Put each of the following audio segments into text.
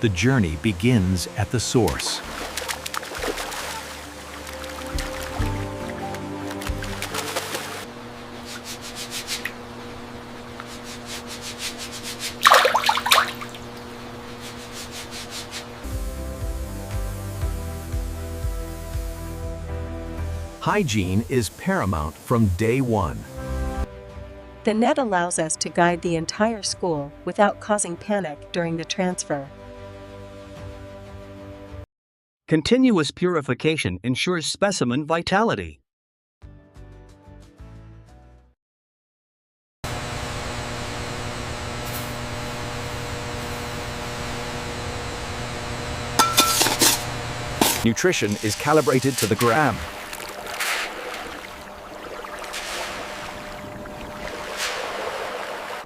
The journey begins at the source. Hygiene is paramount from day one. The net allows us to guide the entire school without causing panic during the transfer. Continuous purification ensures specimen vitality. Nutrition is calibrated to the gram.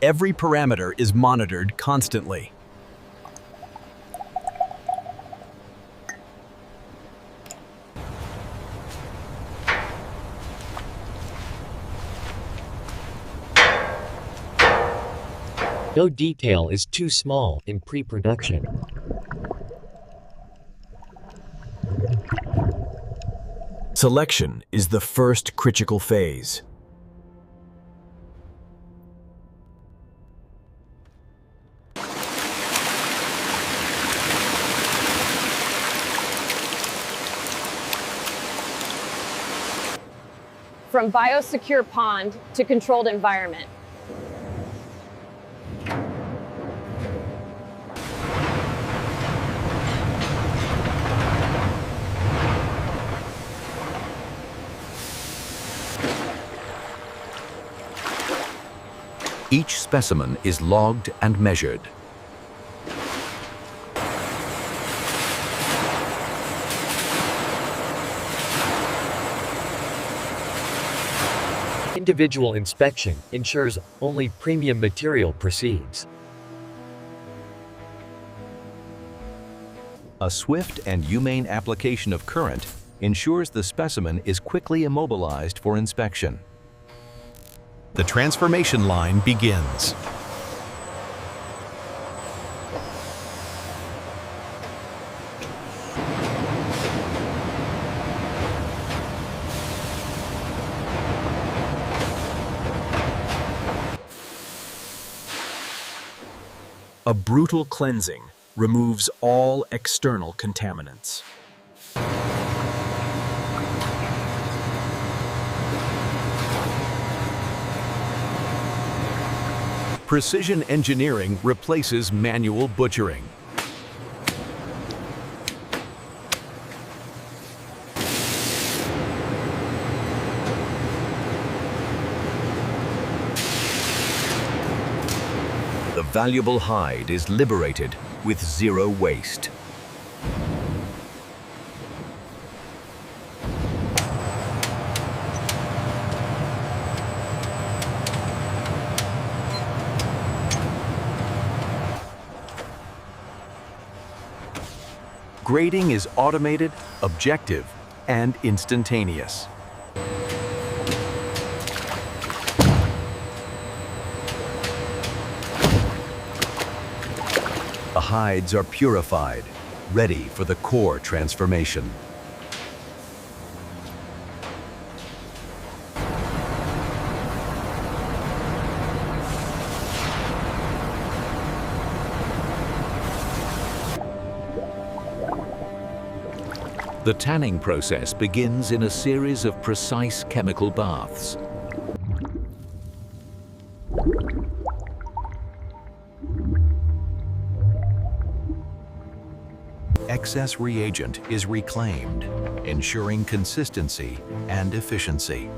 Every parameter is monitored constantly. No detail is too small in pre-production. Selection is the first critical phase. From biosecure pond to controlled environment. Each specimen is logged and measured. Individual inspection ensures only premium material proceeds. A swift and humane application of current ensures the specimen is quickly immobilized for inspection. The transformation line begins. A brutal cleansing removes all external contaminants. Precision engineering replaces manual butchering. The valuable hide is liberated with zero waste. Grading is automated, objective, and instantaneous. The hides are purified, ready for the core transformation. The tanning process begins in a series of precise chemical baths. Excess reagent is reclaimed, ensuring consistency and efficiency.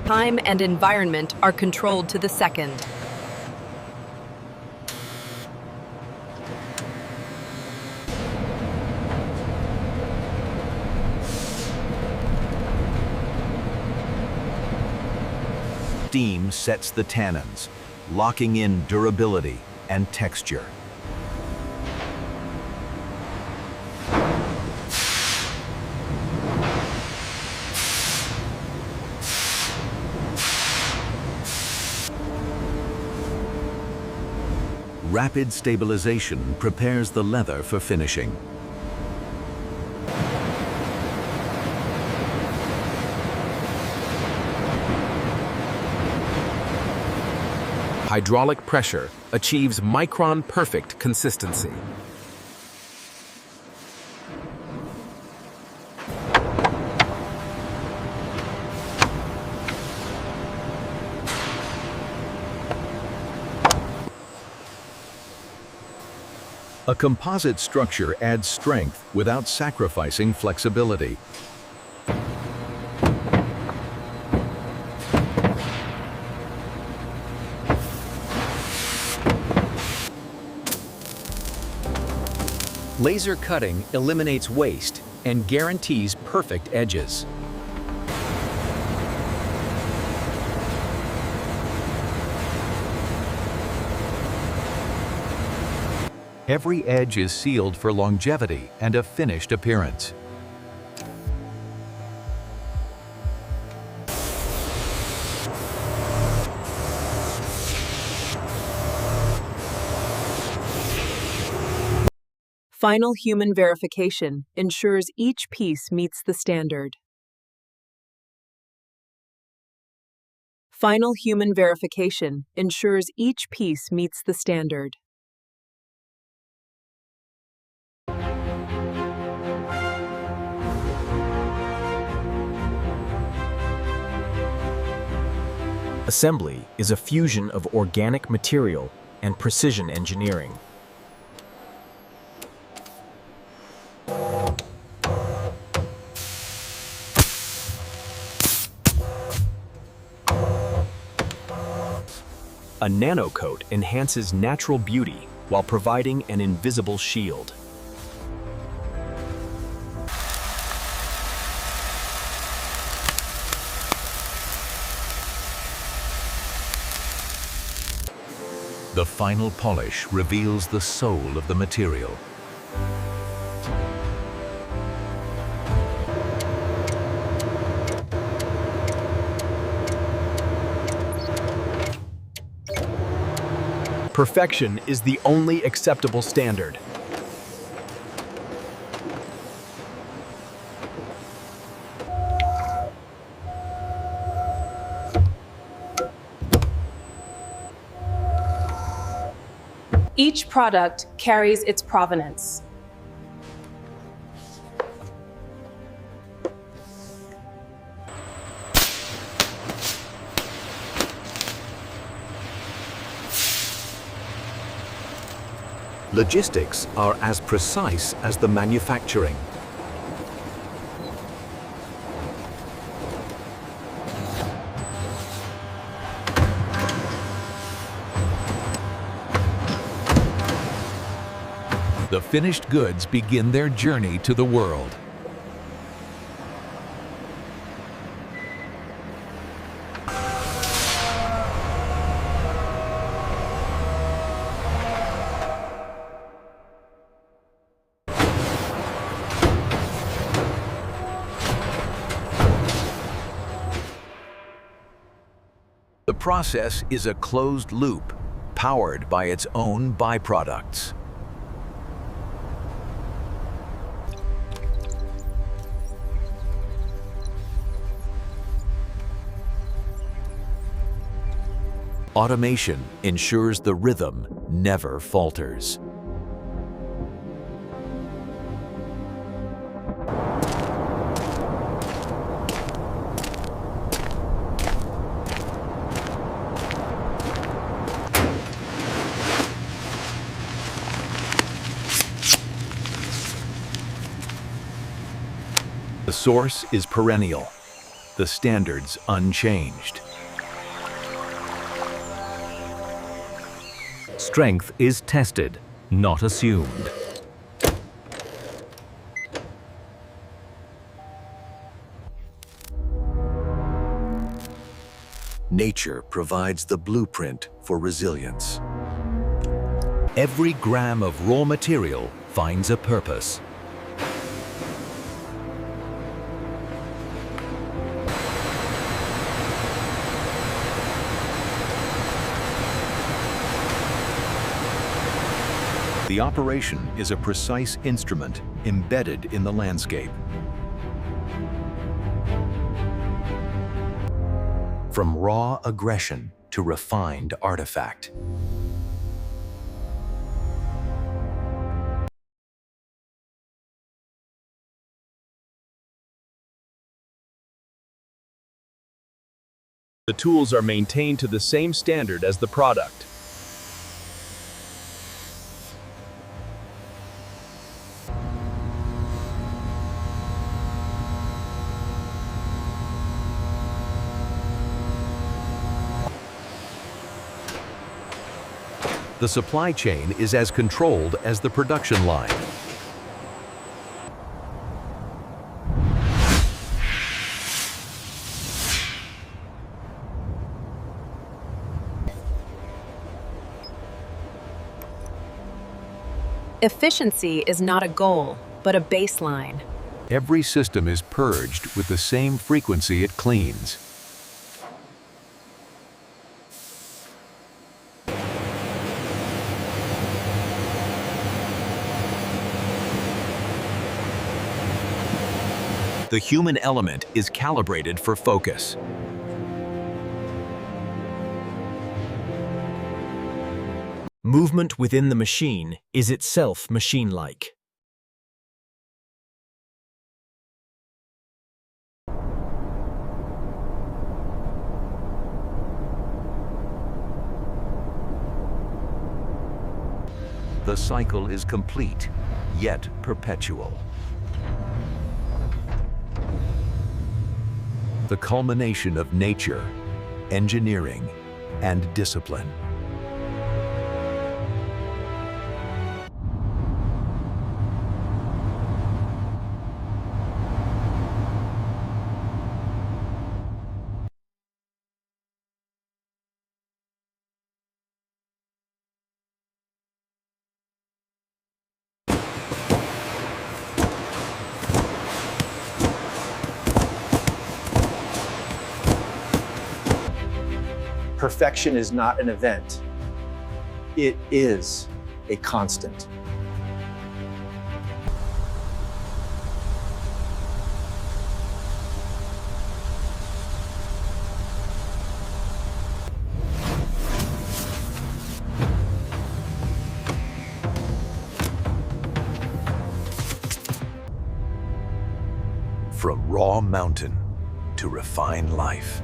Time and environment are controlled to the second. Steam sets the tannins, locking in durability and texture. Rapid stabilization prepares the leather for finishing. Hydraulic pressure achieves micron-perfect consistency. A composite structure adds strength without sacrificing flexibility. Laser cutting eliminates waste and guarantees perfect edges. Every edge is sealed for longevity and a finished appearance. Final human verification ensures each piece meets the standard. Final human verification ensures each piece meets the standard. Assembly is a fusion of organic material and precision engineering. A nanocoat enhances natural beauty while providing an invisible shield. The final polish reveals the soul of the material. Perfection is the only acceptable standard. Each product carries its provenance. Logistics are as precise as the manufacturing. The finished goods begin their journey to the world. The process is a closed loop, powered by its own byproducts. Automation ensures the rhythm never falters. The source is perennial, the standards unchanged. Strength is tested, not assumed. Nature provides the blueprint for resilience. Every gram of raw material finds a purpose. The operation is a precise instrument embedded in the landscape. From raw aggression to refined artifact. The tools are maintained to the same standard as the product. The supply chain is as controlled as the production line. Efficiency is not a goal, but a baseline. Every system is purged with the same frequency it cleans. The human element is calibrated for focus. Movement within the machine is itself machine-like. The cycle is complete, yet perpetual. The culmination of nature, engineering, and discipline. Perfection is not an event. It is a constant. From raw mountain to refined life.